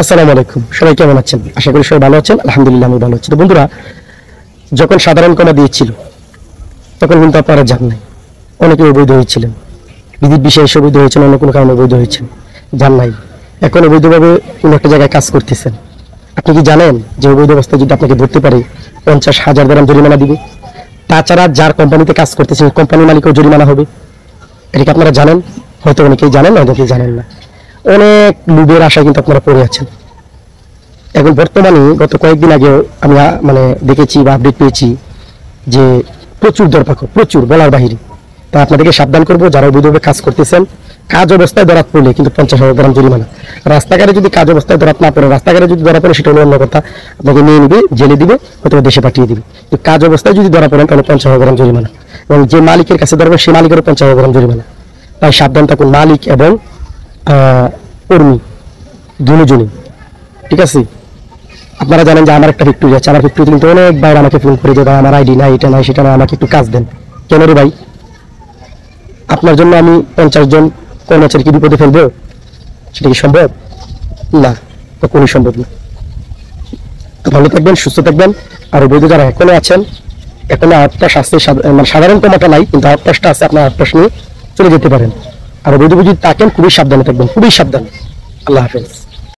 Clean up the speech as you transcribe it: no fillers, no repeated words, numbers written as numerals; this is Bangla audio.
আসসালামু আলাইকুম, সবাই কেমন আছেন? আশা করি সবাই ভালো আছেন। আলহামদুলিল্লাহ আমি ভালো আছি। তো বন্ধুরা, যখন সাধারণ ক্ষমা দিয়েছিল তখন কিন্তু আপনারা জান নাই, অনেকে অবৈধ হয়েছিলেন, বিধির বিষয়ে এসে অবৈধ হয়েছেন, অন্য কোনো কারণে অবৈধ হয়েছেন, জান নাই। এখন অবৈধভাবে কোনো একটা জায়গায় কাজ করতেছেন। আপনি কি জানেন যে অবৈধ অবস্থায় যদি আপনাকে ধরতে পারে 50,000 দিরহাম জরিমানা দিবে? তাছাড়া যার কোম্পানিতে কাজ করতেছেন কোম্পানির মালিকও জরিমানা হবে। এটা কি আপনারা জানেন? হয়তো অনেকেই জানেন, অনেকেই জানেন না। অনেক লোভের আশায় কিন্তু আপনারা পড়ে আছেন। এখন বর্তমানে গত কয়েকদিন আগেও আমি মানে দেখেছি বা আপডেট পেয়েছি যে প্রচুর দরপাকড়, প্রচুর বলার বাহিরে। তা আপনাদেরকে সাবধান করবো, যারা অবৈধভাবে কাজ করতেছেন, কাজ অবস্থায় ধরাত পড়লে কিন্তু 50,000 দিরহাম জরিমানা। রাস্তাঘাটে যদি কাজ অবস্থায় ধরাত না পড়ে, রাস্তাঘাটে যদি ধরা পড়ে সেটা হলো অন্য কথা, আপনাকে নিয়ে নিবে, জেলে দিবে, হয়তো দেশে পাঠিয়ে দিবে। তো কাজ অবস্থায় যদি ধরা পড়েন তাহলে 50,000 দিরহাম জরিমানা, এবং যে মালিকের কাছে ধরবেন সেই মালিকেরও 50,000 দিরহাম জরিমানা। তাই সাবধান থাকুন, মালিক এবং কর্মী দুজনই। ঠিক আছে? আপনারা জানেন যে আমার একটা ফ্যাক্টরি আছে, আমার ফ্যাক্টরিতে কিন্তু অনেক ভাই আমাকে ফোন করে যে ভাই আমার আইডি নাই, এটা নাই, সেটা নাই, আমাকে একটু কাজ দেন। কেন রে ভাই? আপনার জন্য আমি 50 জন কর্মচারীকে বিপদে ফেলবো? সেটা কি সম্ভব? না, কখনোই সম্ভব না। তো ভালো থাকবেন, সুস্থ থাকবেন। আর অবৈধ যারা এখনো আছেন, এখনো আটটা শাস্তি, মানে সাধারণ ক্ষমতা নাই কিন্তু আটটা আছে, আপনার আটটা নিয়ে চলে যেতে পারেন। আর অবৈধ যদি থাকেন খুবই সাবধানে থাকবেন, খুবই সাবধান। আল্লাহ হাফেজ।